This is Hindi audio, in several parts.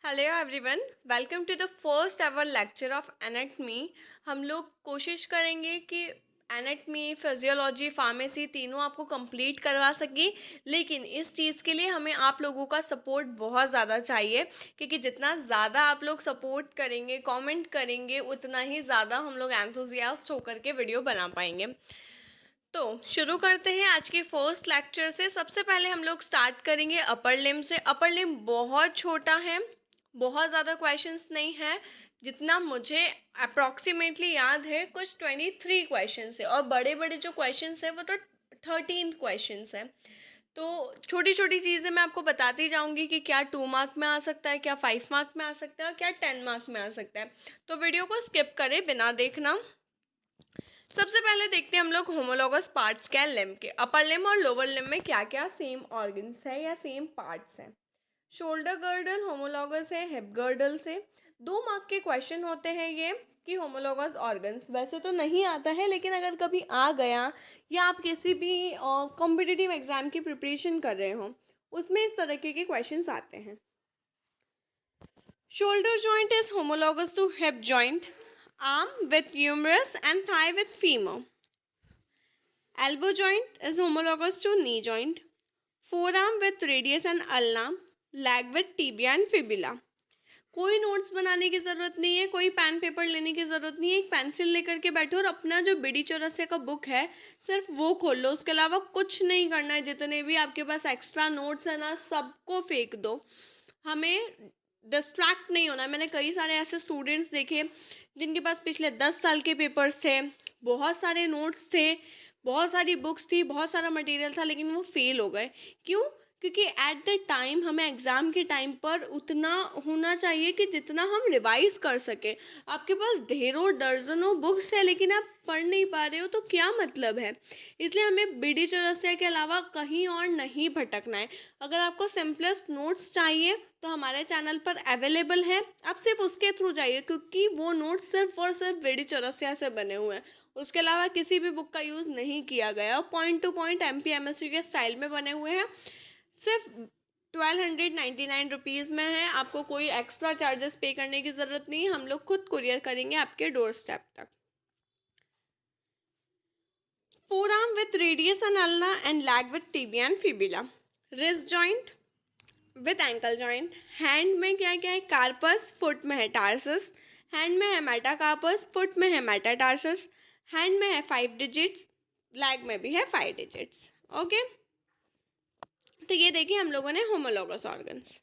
Hello everyone, welcome to the first ever lecture of anatomy. हम लोग कोशिश करेंगे कि एनाटमी, फिजियोलॉजी, फार्मेसी तीनों आपको कंप्लीट करवा सकें, लेकिन इस चीज़ के लिए हमें आप लोगों का सपोर्ट बहुत ज़्यादा चाहिए, क्योंकि जितना ज़्यादा आप लोग सपोर्ट करेंगे, कमेंट करेंगे, उतना ही ज़्यादा हम लोग एंथुजियास्ट होकर के वीडियो बना पाएंगे। तो शुरू करते हैं आज के फर्स्ट लेक्चर से। सबसे पहले हम लोग स्टार्ट करेंगे अपर लिम्ब से। अपर लिम्ब बहुत छोटा है, बहुत ज़्यादा क्वेश्चंस नहीं है। जितना मुझे अप्रॉक्सीमेटली याद है कुछ 23 क्वेश्चंस है, और बड़े बड़े जो क्वेश्चंस है वो तो 13 क्वेश्चंस है। तो छोटी छोटी चीज़ें मैं आपको बताती जाऊंगी कि क्या 2 मार्क में आ सकता है, क्या 5 मार्क में आ सकता है, और क्या 10 मार्क में आ सकता है। तो वीडियो को स्किप करें बिना देखना। सबसे पहले देखते हैं हम लोग होमोलॉगस पार्ट्स क्या है लिम्ब के। अपर लिम्ब और लोअर लिम्ब में क्या क्या सेम ऑर्गन्स है या सेम पार्ट्स हैं। शोल्डर गर्डल होमोलॉगस है हिप गर्डल से। 2 मार्क के क्वेश्चन होते हैं ये कि होमोलॉगस ऑर्गन्स। वैसे तो नहीं आता है, लेकिन अगर कभी आ गया या आप किसी भी कॉम्पिटिटिव एग्जाम की प्रिपरेशन कर रहे हो, उसमें इस तरीके के क्वेश्चंस आते हैं। Shoulder joint is homologous to hip joint, arm with humerus and thigh with femur. Elbow joint is homologous to knee joint. Forearm with radius and ulna. Leg with tibia and fibula. कोई नोट्स बनाने की ज़रूरत नहीं है, कोई पेन पेपर लेने की ज़रूरत नहीं है। एक पेंसिल लेकर के बैठो और अपना जो बीडी चौरसिया का बुक है सिर्फ वो खोल लो। उसके अलावा कुछ नहीं करना है। जितने भी आपके पास एक्स्ट्रा नोट्स है ना, सबको फेंक दो। हमें डिस्ट्रैक्ट नहीं होना है। मैंने कई सारे ऐसे स्टूडेंट्स देखे जिनके पास पिछले 10 साल के पेपर्स थे, बहुत सारे नोट्स थे, बहुत सारी बुक्स थी, बहुत सारा मटेरियल था, लेकिन वो फेल हो गए। क्यों? क्योंकि एट द टाइम हमें एग्ज़ाम के टाइम पर उतना होना चाहिए कि जितना हम रिवाइज कर सके। आपके पास ढेरों दर्जनों बुक्स है, लेकिन आप पढ़ नहीं पा रहे हो, तो क्या मतलब है। इसलिए हमें बीडी चौरसिया के अलावा कहीं और नहीं भटकना है। अगर आपको सिंपलेस्ट नोट्स चाहिए तो हमारे चैनल पर अवेलेबल है, आप सिर्फ उसके थ्रू जाइए, क्योंकि वो नोट्स सिर्फ और सिर्फ बीडी चौरसिया से बने हुए हैं। उसके अलावा किसी भी बुक का यूज़ नहीं किया गया, और पॉइंट टू पॉइंट MPMSC के स्टाइल में बने हुए हैं। सिर्फ 1299 रुपीज़ में है। आपको कोई एक्स्ट्रा चार्जेस पे करने की ज़रूरत नहीं है। हम लोग खुद कुरियर करेंगे आपके डोर स्टेप तक। Forearm with radius and ulna and lag with tibia and fibula. Wrist joint with ankle joint. Hand में क्या क्या है? कार्पस। फुट में है टार्सस। हैंड में है मेटाकार्पस। फुट में है मेटाटार्सस। हैंड में है 5 डिजिट्स। लैग में भी है 5 डिजिट्स। ओके, तो ये देखिए हम लोगों ने होमोलॉगस ऑर्गन्स।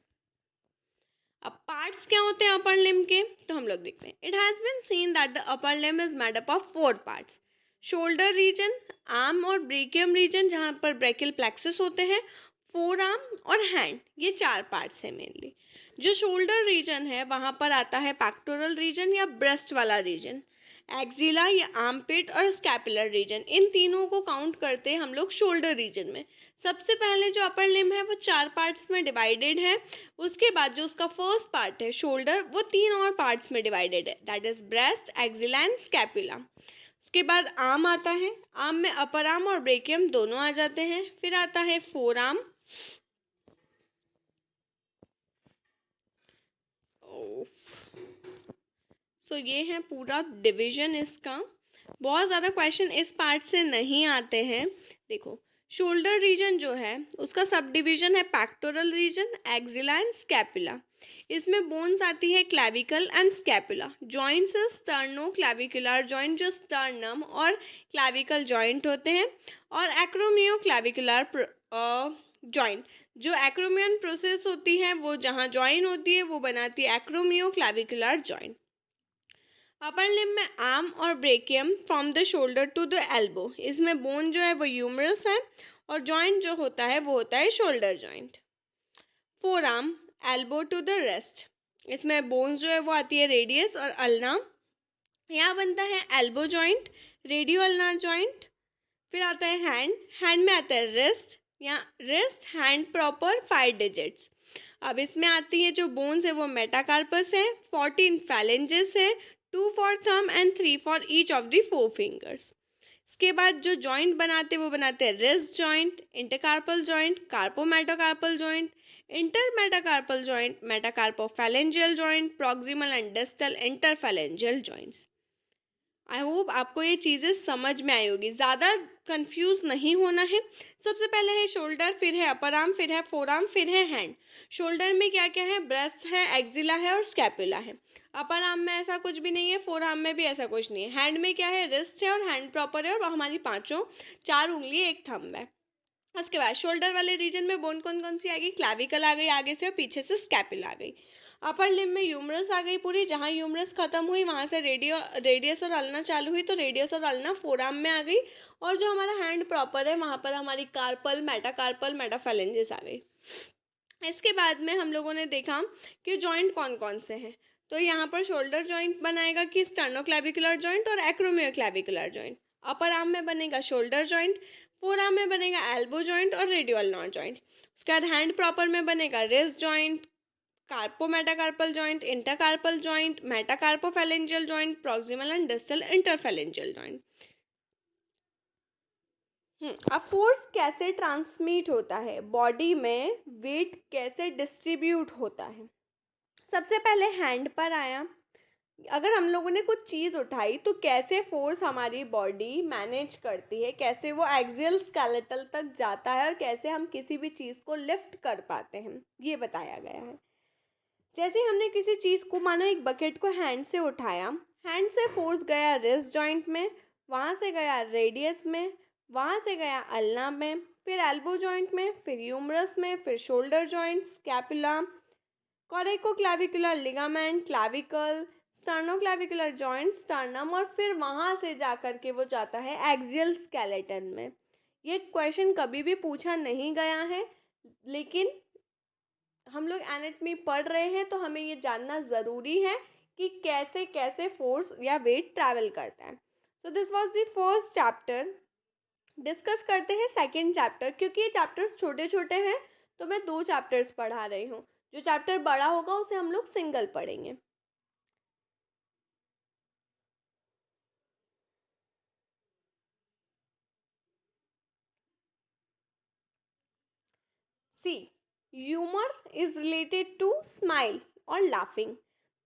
अब पार्ट्स क्या होते हैं अपर लिम्ब के, तो हम लोग देखते हैं। It has been seen that the upper limb is made up of 4 parts. Shoulder region, arm और ब्रेकियम रीजन जहाँ पर ब्रेकियल प्लेक्सस होते हैं, फोर आर्म और हैंड, ये 4 पार्ट्स हैं मेनली। जो शोल्डर रीजन है वहाँ पर आता है पैक्टोरल रीजन या ब्रेस्ट वाला रीजन, एक्जिला या आर्मपिट और स्कैपुलर रीजन। इन तीनों को काउंट करते हैं हम लोग शोल्डर रीजन में। सबसे पहले जो अपर लिम्ब है वो 4 पार्ट्स में डिवाइडेड है। उसके बाद जो उसका फर्स्ट पार्ट है शोल्डर, वो 3 और पार्ट्स में डिवाइडेड है, that is breast, axilla and scapula. उसके बाद आर्म आता है। आर्म में अपर आर्म और ब्रेकियम दोनों आ जाते हैं। फिर आता है फोर आर्म। सो ये है पूरा डिवीजन इसका। बहुत ज़्यादा क्वेश्चन इस पार्ट से नहीं आते हैं। देखो, शोल्डर रीजन जो है उसका सब डिवीजन है pectoral region, axilla and scapula. इसमें बोन्स आती है clavicle and scapula. Joints sternoclavicular joint, जो स्टर्नम और क्लैविकल जॉइंट होते हैं, और एक्रोमियो क्लैविकुलर जॉइंट। जो एक्रोमियन प्रोसेस होती है वो जहाँ जॉइन होती है वो बनाती है acromioclavicular joint. Upper limb में आर्म और brachium from the shoulder to the elbow. इसमें बोन जो है वो ह्यूमरस है, और जॉइंट जो होता है वो होता है shoulder joint. Forearm, elbow to the wrist. इसमें बोन्स जो है वो आती है रेडियस और अल्ना। यहाँ बनता है elbow joint, radio ulnar joint. फिर आता है हैंड। हैंड में आता है रिस्ट, यहाँ रिस्ट हैंड प्रॉपर 5 डिजिट्स। अब इसमें आती है जो बोन्स है वो मेटाकार्पस है, 14 फैलेंजेस है, 2 for thumb and 3 for each of the 4 fingers. इसके बाद जो जॉइंट बनाते हैं वो बनाते हैं wrist joint, intercarpal joint, carpometacarpal joint, intermetacarpal joint, metacarpophalangeal joint, proximal and distal interphalangeal joints. I hope आपको ये चीज़ें समझ में आई होगी, ज़्यादा कंफ्यूज नहीं होना है। सबसे पहले है शोल्डर, फिर है अपर आर्म, फिर है फोर आर्म, फिर है हैंड। शोल्डर में क्या क्या है? ब्रेस्ट है, एक्जिला है और स्कैपुला है। अपर आर्म में ऐसा कुछ भी नहीं है, फोर आर्म में भी ऐसा कुछ नहीं है। हैंड में क्या है? रिस्ट है और हैंड प्रॉपर है और हमारी पांचों, चार उंगली एक थंब है। उसके बाद शोल्डर वाले रीजन में बोन कौन कौन सी आ गई? क्लैविकल आ गई आगे से और पीछे से स्कैपुला आ गई। अपर लिम्ब में यूमरस आ गई पूरी, जहाँ यूमरस खत्म हुई वहाँ से रेडियस और अल्ना चालू हुई, तो रेडियस और अल्ना फोराम में आ गई। और जो हमारा हैंड प्रॉपर है वहाँ पर हमारी कार्पल मेटाफैलेंजिस आ गई। इसके बाद में हम लोगों ने देखा कि जॉइंट कौन कौन से हैं। तो यहाँ पर शोल्डर जॉइंट बनाएगा कि स्टर्नोक्लैविकुलर जॉइंट और एक्रोमियोक्लैविकुलर जॉइंट। अपर आर्म में बनेगा शोल्डर जॉइंट, फोर आर्म में बनेगा एल्बो जॉइंट और रेडियल नॉट जॉइंट। उसके बाद हैंड प्रॉपर में बनेगा wrist joint, carpometacarpal joint, intercarpal joint, metacarpophalangeal joint, proximal and distal interphalangeal joint. अब फोर्स कैसे ट्रांसमिट होता है, बॉडी में वेट कैसे डिस्ट्रीब्यूट होता है? सबसे पहले हैंड पर आया। अगर हम लोगों ने कुछ चीज़ उठाई तो कैसे फोर्स हमारी बॉडी मैनेज करती है, कैसे वो एक्सियल स्केलेटल तक जाता है और कैसे हम किसी भी चीज़ को लिफ्ट कर पाते हैं, ये बताया गया है। जैसे हमने किसी चीज़ को, मानो एक बकेट को हैंड से उठाया, हैंड से फोर्स गया रिस्ट जॉइंट में, वहाँ से गया रेडियस में, वहाँ से गया अल्ना में, फिर एल्बो जॉइंट में, फिर यूमरस में, फिर shoulder joint, scapula, coracoclavicular ligament, clavicle, sternoclavicular joint, sternum, और फिर वहाँ से जा कर के वो जाता है एक्सियल स्केलेटन में। ये क्वेश्चन कभी भी पूछा नहीं गया है, लेकिन हम लोग एनाटॉमी पढ़ रहे हैं तो हमें ये जानना ज़रूरी है कि कैसे कैसे फोर्स या वेट ट्रैवल करता है। So this was the first chapter. Discuss करते हैं सेकंड चैप्टर। क्योंकि ये चैप्टर्स छोटे छोटे हैं तो मैं दो चैप्टर्स पढ़ा रही हूँ। जो चैप्टर बड़ा होगा उसे हम लोग सिंगल पढ़ेंगे। See, humour is related to smile और लाफिंग।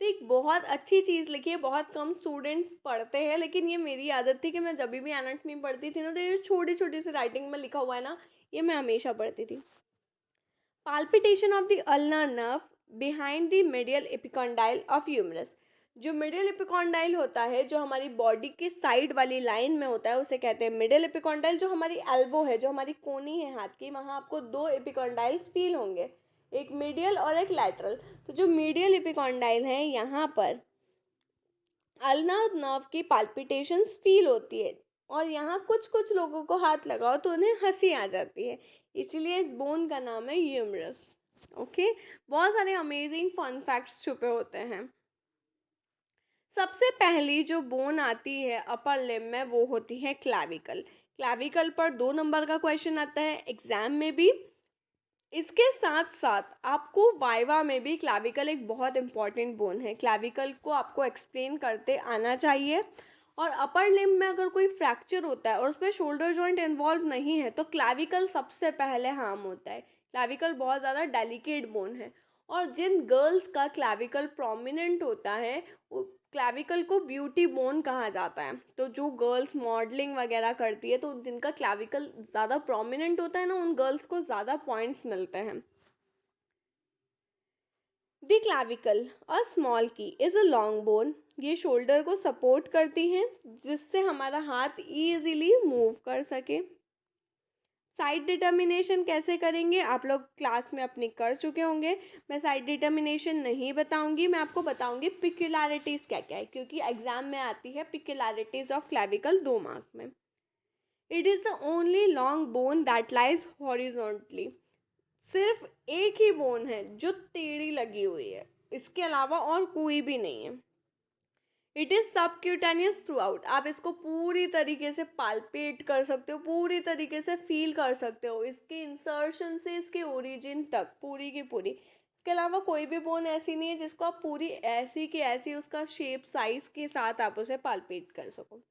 तो एक बहुत अच्छी चीज़ लिखी है, बहुत कम स्टूडेंट्स पढ़ते हैं, लेकिन ये मेरी आदत थी कि मैं जब भी एनाटॉमी पढ़ती थी ना, तो ये छोटी छोटी सी राइटिंग में लिखा हुआ है ना, ये मैं हमेशा पढ़ती थी। Palpitation of the ulna nerve behind the medial epicondyle of humerus. जो मिडियल एपिकॉन्डाइल होता है, जो हमारी बॉडी के साइड वाली लाइन में होता है, उसे कहते हैं मिडियल एपिकॉन्डाइल। जो हमारी एल्बो है, जो हमारी कोनी है हाथ की, वहाँ आपको दो एपिकॉन्डाइल्स फील होंगे, एक मीडियल और एक लैटरल। तो जो मीडियल एपिकॉन्डाइल है, यहाँ पर अल्ना नर्व की पाल्पिटेशंस फील होती है। और यहाँ कुछ कुछ लोगों को हाथ लगाओ तो उन्हें हंसी आ जाती है, इसीलिए इस बोन का नाम है ह्यूमरस। ओके, बहुत सारे अमेजिंग फन फैक्ट्स छुपे होते हैं। सबसे पहली जो बोन आती है अपर लिम्ब में, वो होती है क्लैविकल। क्लैविकल पर 2 नंबर का क्वेश्चन आता है एग्जाम में भी। इसके साथ साथ आपको वाइवा में भी, क्लैविकल एक बहुत इंपॉर्टेंट बोन है, क्लैविकल को आपको एक्सप्लेन करते आना चाहिए। और अपर लिम्ब में अगर कोई फ्रैक्चर होता है और उसमें शोल्डर जॉइंट इन्वॉल्व नहीं है तो क्लैविकल सबसे पहले हार्म होता है। क्लैविकल बहुत ज़्यादा डेलिकेट बोन है। और जिन गर्ल्स का क्लैविकल प्रोमिनेंट होता है, वो क्लैविकल को ब्यूटी बोन कहा जाता है। तो जो गर्ल्स मॉडलिंग वगैरह करती है तो जिनका क्लैविकल ज़्यादा प्रोमिनेंट होता है ना, उन गर्ल्स को ज़्यादा पॉइंट्स मिलते हैं। दी क्लैविकल और स्मॉल की इज़ अ लॉन्ग बोन। ये शोल्डर को सपोर्ट करती हैं, जिससे हमारा हाथ ईजिली मूव कर सके। साइड डिटर्मिनेशन कैसे करेंगे, आप लोग क्लास में अपनी कर चुके होंगे। मैं साइड डिटर्मिनेशन नहीं बताऊंगी, मैं आपको बताऊंगी पिक्युलैरिटीज़ क्या क्या है, क्योंकि एग्जाम में आती है पिक्युलैरिटीज़ ऑफ क्लैविकल 2 मार्क में। It is the only long bone that lies horizontally. सिर्फ एक ही बोन है जो टेढ़ी लगी हुई है, इसके अलावा और कोई भी नहीं है। It is subcutaneous through out. आप इसको पूरी तरीके से पाल्पेट कर सकते हो, पूरी तरीके से फील कर सकते हो, इसके इंसर्शन से इसके ओरिजिन तक पूरी की पूरी। इसके अलावा कोई भी बोन ऐसी नहीं है जिसको आप पूरी ऐसी की ऐसी उसका शेप साइज के साथ आप उसे पाल्पेट कर सको।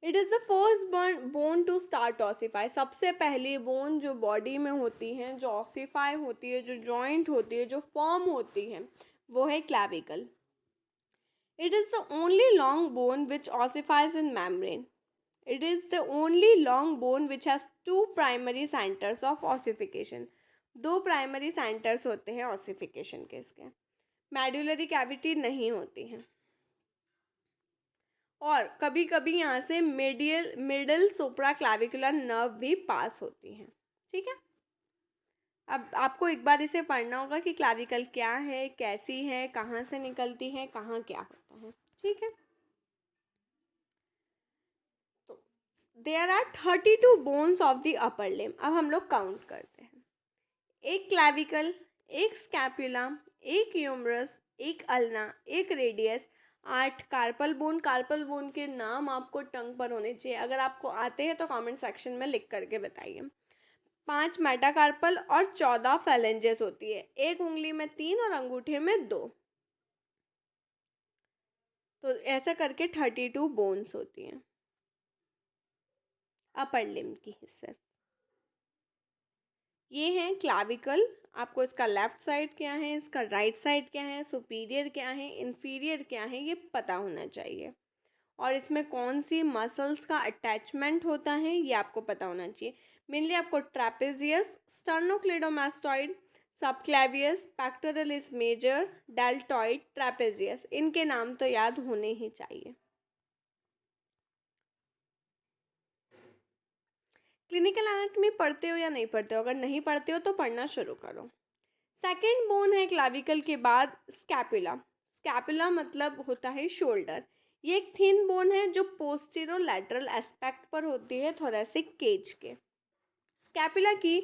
It is the first bone to start ossify. सबसे पहली बोन जो बॉडी में होती है, जो ऑसिफाई होती है, जो जॉइंट होती है, जो फॉर्म होती है, वो है clavicle. It is the only long bone which ossifies in membrane. It is the only long bone which has two primary centers of ossification. दो प्राइमरी सेंटर्स होते हैं ऑसिफिकेशन के इसके। मेडुलरी कैविटी नहीं होती है और कभी कभी यहाँ से मिडल सुप्रा क्लैविकुलर नर्व भी पास होती है। ठीक है, अब आपको एक बार इसे पढ़ना होगा कि क्लैविकल क्या है, कैसी है, कहाँ से निकलती है, कहाँ क्या होता है। ठीक है, तो there are 32 bones of the upper limb. अब हम लोग काउंट करते हैं। एक क्लैविकल, एक स्कैपुला, एक ह्यूमरस, एक अल्ना, एक radius, 8 carpal bone. Carpal bone के नाम आपको टंग पर होने चाहिए, अगर आपको आते हैं तो कमेंट सेक्शन में लिख करके बताइए। 5 मेटाकार्पल और 14 फेलेंजेस होती है, एक उंगली में 3 और अंगूठे में 2। तो ऐसा करके 32 बोन्स होती हैं अपर लिम्ब की हिस्से। ये है क्लैविकल। आपको इसका लेफ्ट साइड क्या है, इसका राइट साइड क्या है, सुपीरियर क्या है, इन्फीरियर क्या है, ये पता होना चाहिए। और इसमें कौन सी मसल्स का अटैचमेंट होता है ये आपको पता होना चाहिए। मेनली आपको trapezius, sternocleidomastoid, subclavius, pectoralis major, deltoid, trapezius, इनके नाम तो याद होने ही चाहिए। क्लिनिकल एनाटॉमी पढ़ते हो या नहीं पढ़ते हो? अगर नहीं पढ़ते हो तो पढ़ना शुरू करो। सेकेंड बोन है क्लैविकल के बाद स्कैपुला। स्कैपुला मतलब होता है शोल्डर। ये एक थिन बोन है जो पोस्टीरो लैटरल एस्पेक्ट पर होती है थोरैसिक केज के। स्कैपुला की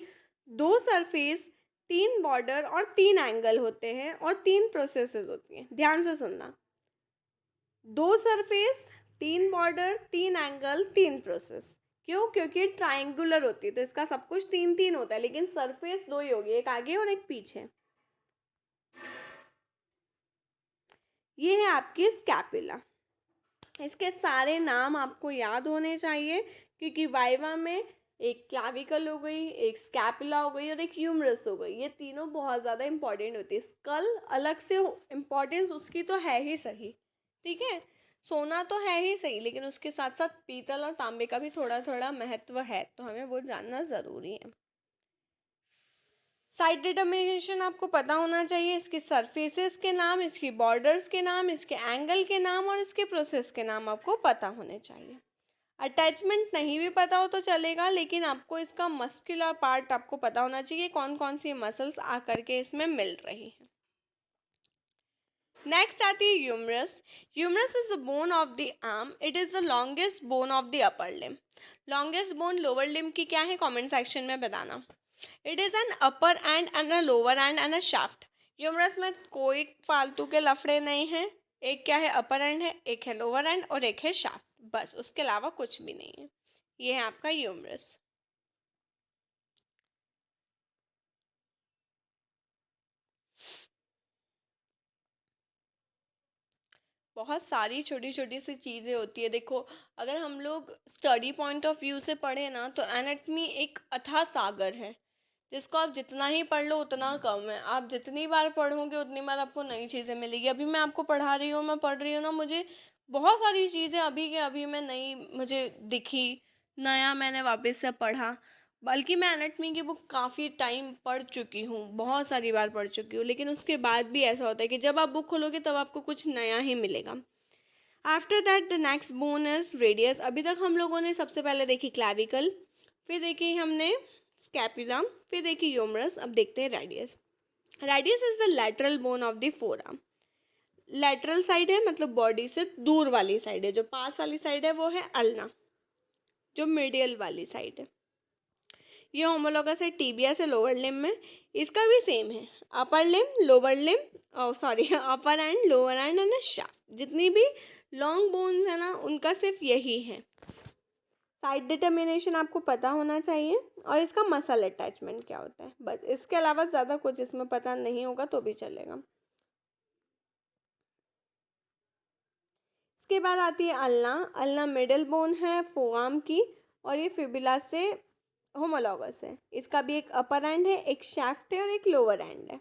2 सरफेस, 3 बॉर्डर और 3 एंगल होते हैं और 3 प्रोसेसेस होती हैं। ध्यान से सुनना, 2 सरफेस, 3 बॉर्डर, 3 एंगल, 3 प्रोसेस। क्यों? क्योंकि ट्राइंगुलर होती है तो इसका सब कुछ 3-3 होता है, लेकिन सरफेस 2 ही होगी, एक आगे और एक पीछे। ये है आपकी स्कैपुला। इसके सारे नाम आपको याद होने चाहिए क्योंकि वाइवा में एक क्लैविकल हो गई, एक स्कैपुला हो गई और एक ह्यूमरस हो गई। ये तीनों बहुत ज़्यादा इंपॉर्टेंट होती है। स्कल अलग से इम्पॉर्टेंस उसकी तो है ही सही, ठीक है, सोना तो है ही सही, लेकिन उसके साथ साथ पीतल और तांबे का भी थोड़ा थोड़ा महत्व है, तो हमें वो जानना ज़रूरी है। साइड डिटर्मिनेशन आपको पता होना चाहिए, इसके सरफेसेस के नाम, इसकी बॉर्डर्स के नाम, इसके एंगल के नाम और इसके प्रोसेस के नाम आपको पता होने चाहिए। अटैचमेंट नहीं भी पता हो तो चलेगा, लेकिन आपको इसका मस्कुलर पार्ट आपको पता होना चाहिए, कौन कौन सी मसल्स आकर के इसमें मिल रही हैं। नेक्स्ट आती है humerus. Humerus is the bone of the arm. It is the longest bone of the upper limb. Longest bone lower limb की क्या है, कमेंट सेक्शन में बताना। It is an upper end and a lower end and a shaft. Humerus में कोई फालतू के लफड़े नहीं हैं। एक क्या है, अपर एंड है, एक है लोअर एंड और एक है शाफ्ट, बस, उसके अलावा कुछ भी नहीं है। ये है आपका ह्यूमरस। बहुत सारी छोटी छोटी सी चीज़ें होती है। देखो, अगर हम लोग स्टडी पॉइंट ऑफ व्यू से पढ़े ना, तो एनाटमी एक अथाह सागर है जिसको आप जितना ही पढ़ लो उतना कम है। आप जितनी बार पढ़ोगे उतनी बार आपको नई चीज़ें मिलेगी। अभी मैं आपको पढ़ा रही हूँ, मैं पढ़ रही हूँ ना, मुझे बहुत सारी चीज़ें अभी के अभी में नई मुझे दिखी, नया मैंने वापस से पढ़ा। बल्कि मैं एनाटमी की बुक काफ़ी टाइम पढ़ चुकी हूँ, बहुत सारी बार पढ़ चुकी हूँ, लेकिन उसके बाद भी ऐसा होता है कि जब आप बुक खोलोगे तब आपको कुछ नया ही मिलेगा। After that the next bone is radius. अभी तक हम लोगों ने सबसे पहले देखी क्लैविकल, फिर देखी हमने स्कैपुला, फिर देखी ह्यूमरस, अब देखते हैं radius. Radius is the lateral bone of the forearm. Lateral side है मतलब बॉडी से दूर वाली साइड है, जो पास वाली साइड है वो है अल्ना, जो मीडियल वाली साइड है। ये होमोलॉगस है टीबिया से लोअर लिम्ब में। इसका भी सेम है, upper limb, lower limb, sorry upper and, lower end and shaft. जितनी भी लॉन्ग बोन्स है ना, उनका सिर्फ यही है। साइड डिटर्मिनेशन आपको पता होना चाहिए और इसका मसल अटैचमेंट क्या होता है, बस। इसके अलावा ज़्यादा कुछ इसमें पता नहीं होगा तो भी चलेगा। इसके बाद आती है अल्ना। अल्ना मिडल बोन है फोआर्म की, और ये फिबुला से होमोलॉगस है। इसका भी एक अपर एंड है, एक शाफ्ट है और एक लोअर एंड है।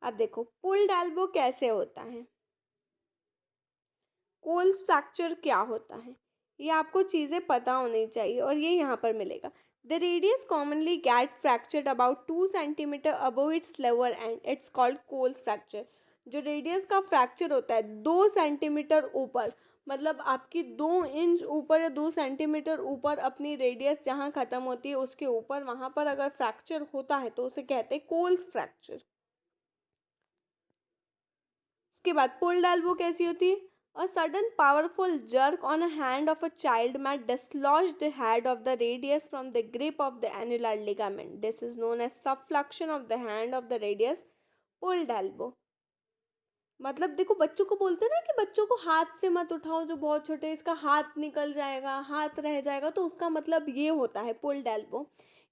अब देखो पुल्ड एल्बो कैसे होता है, कोल्स फ्रैक्चर क्या होता है, ये आपको चीज़ें पता होनी चाहिए और ये यहाँ पर मिलेगा। The radius commonly get fractured about 2 centimetre above its lower end, it's called Colles fracture. जो रेडियस का फ्रैक्चर होता है 2 सेंटीमीटर ऊपर, मतलब आपकी 2 इंच ऊपर या 2 सेंटीमीटर ऊपर अपनी रेडियस जहाँ ख़त्म होती है उसके ऊपर, वहाँ पर अगर फ्रैक्चर होता है तो उसे कहते हैं कोल्स फ्रैक्चर। उसके बाद पुल्ड एल्बो कैसी होती है, a sudden powerful jerk on a hand of a child might dislodge the head of the radius from the grip of the annular ligament. This is known as subflexion of the hand of the radius, pulled elbow. मतलब देखो बच्चों को बोलते हैं ना कि बच्चों को हाथ से मत उठाओ, जो बहुत छोटे, इसका हाथ निकल जाएगा, हाथ रह जाएगा, तो उसका मतलब ये होता है पुल्ड एल्बो।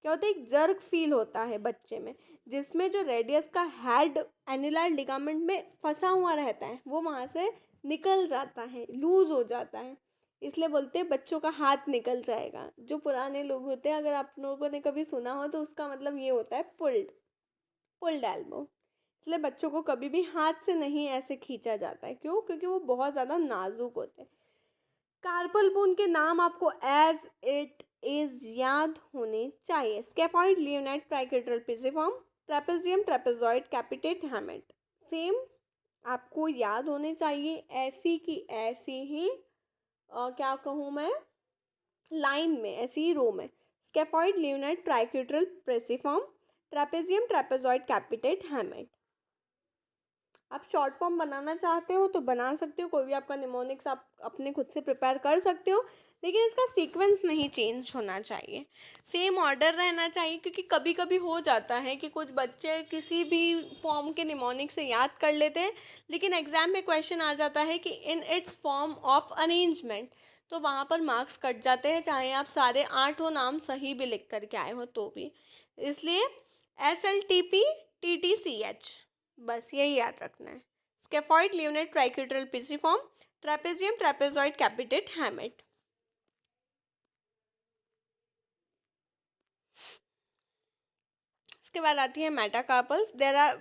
क्या होता है, एक जर्क फील होता है बच्चे में, जिसमें जो रेडियस का हेड एनुलर लिगामेंट में फंसा हुआ रहता है वो वहाँ से निकल जाता है, लूज हो जाता है, इसलिए बोलते हैं बच्चों का हाथ निकल जाएगा। जो पुराने लोग होते हैं, अगर आप लोगों ने कभी सुना हो तो उसका मतलब ये होता है पुल्ड, पुल्ड एल्बो। इसलिए बच्चों को कभी भी हाथ से नहीं ऐसे खींचा जाता है, क्यों, क्योंकि वो बहुत ज़्यादा नाजुक होते हैं। कार्पल बोन के नाम आपको एज इट इज याद होने चाहिए। Scaphoid, lunate, triquetral pisiform, trapezium, trapezoid, capitate, hamate. Same आपको याद होने चाहिए, ऐसी की ऐसी ही क्या कहूँ मैं, लाइन में, ऐसी ही रो में। Scaphoid, lunate, triquetral pisiform, trapezium, trapezoid, capitate, hamate. आप शॉर्ट फॉर्म बनाना चाहते हो तो बना सकते हो, कोई भी आपका निमोनिक्स आप अपने खुद से प्रिपेयर कर सकते हो, लेकिन इसका सीक्वेंस नहीं चेंज होना चाहिए, सेम ऑर्डर रहना चाहिए। क्योंकि कभी कभी हो जाता है कि कुछ बच्चे किसी भी फॉर्म के निमोनिक से याद कर लेते हैं, लेकिन एग्ज़ाम में क्वेश्चन आ जाता है कि in its form of arrangement, तो वहाँ पर मार्क्स कट जाते हैं, चाहे आप सारे 8 नाम सही भी लिख करके आए हो तो भी। इसलिए SLTP TTCH, बस यही याद रखना है। Scaphoid, lunate, triquetral pisiform, trapezium, trapezoid, capitate, hamate. इसके बाद आती है metacarpals. There are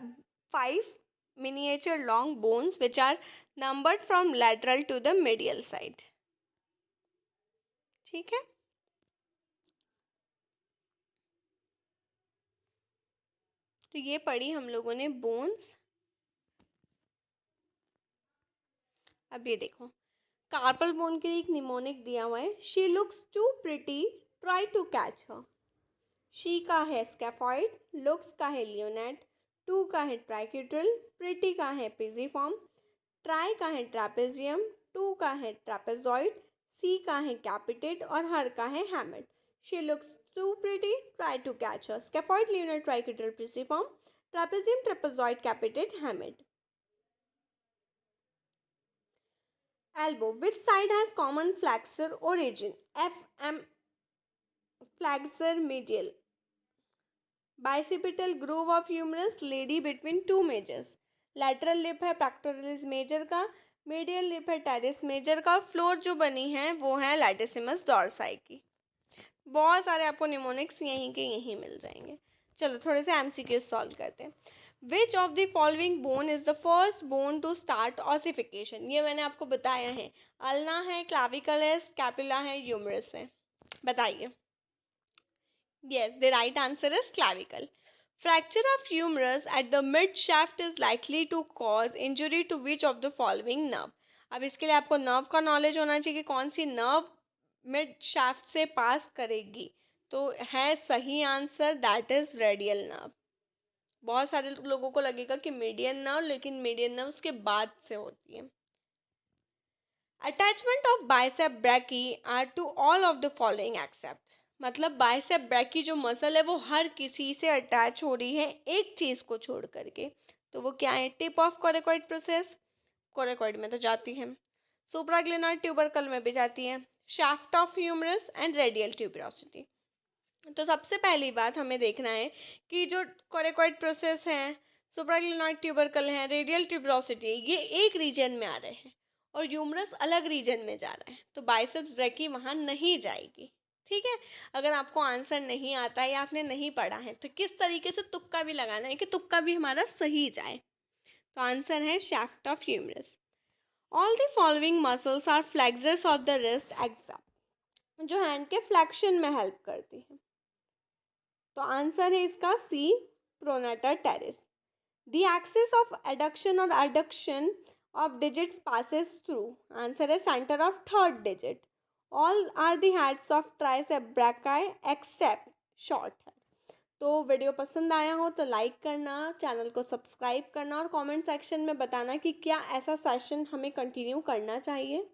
5 miniature long bones which are numbered from lateral to the medial side. ठीक है, तो ये पढ़ी हम लोगों ने बोन्स। अब ये देखो, कार्पल बोन के लिए एक निमोनिक दिया हुआ है, she looks too pretty, try to catch her. She का है स्केफॉइड, लुक्स का है लियोनाइड, टू का है ट्राइकेड्रल, प्रिटी का है पिजिफॉर्म, ट्राई का है ट्रापेजियम, टू का है ट्रापेजॉइड, सी का है कैपिटेट और हर का है hamate. She looks too pretty, try to catch her. Scaphoid, lunate, triquetral, pisiform, trapezium, trapezoid, capitate, hamate. Elbow. Which side has common flexor origin? FM, flexor medial. Bicipital groove of humerus, lady between two majors. Lateral lip है pectoralis major का, medial lip है teres major का, फ्लोर जो बनी है वो है latissimus dorsi की। बहुत सारे आपको निमोनिक्स यहीं के यहीं मिल जाएंगे। चलो थोड़े से MCQs सॉल्व करते हैं। Which of the following bone is the first bone to start ossification? ये मैंने आपको बताया है, अल्ना है, क्लाविकल है, स्कैपुला है, ह्यूमरस है। बताइए। Yes, the right answer is clavicle. Fracture of humerus at the mid shaft is likely to cause injury to which of the following nerve? अब इसके लिए आपको नर्व का नॉलेज होना चाहिए कि कौन सी नर्व मिड शाफ्ट से पास करेगी, तो है सही answer that is radial nerve. बहुत सारे लोगों को लगेगा कि मीडियन नर्व, लेकिन मीडियन नर्व उसके बाद से होती है। Attachment of bicep brachii are to all of the following except, मतलब बाइसेप ब्रैकी जो मसल है वो हर किसी से अटैच हो रही है एक चीज़ को छोड़ करके, तो वो क्या है? Tip of coracoid process, coracoid में तो जाती है, सुप्राग्लिनॉइड ट्यूबरकल में भी जाती है, shaft of humerus and radial tuberosity. तो सबसे पहली बात हमें देखना है कि जो कोरेकॉइड प्रोसेस है, सुप्राग्लिनॉइड ट्यूबरकल है, रेडियल ट्यूबरोसिटी, ये एक रीजन में आ रहे हैं, और ह्यूमरस अलग रीजन में जा रहा है, तो बाइसेप्स ब्रेकी वहाँ नहीं जाएगी। ठीक है, अगर आपको आंसर नहीं आता है या आपने नहीं पढ़ा है तो किस तरीके से तुक्का भी लगाना है कि तुक्का भी हमारा सही जाए। तो आंसर है shaft of humerus. All the following muscles are flexors of the wrist exam, जो हैंड के फ्लेक्शन में हेल्प करती है। तो आंसर है इसका C, pronator teres. The axis of adduction or adduction of digits passes through. Answer is center of third digit. All are the heads of tricep brachii except short head. तो वीडियो पसंद आया हो तो लाइक करना, चैनल को सब्सक्राइब करना और कमेंट सेक्शन में बताना कि क्या ऐसा सेशन हमें कंटिन्यू करना चाहिए।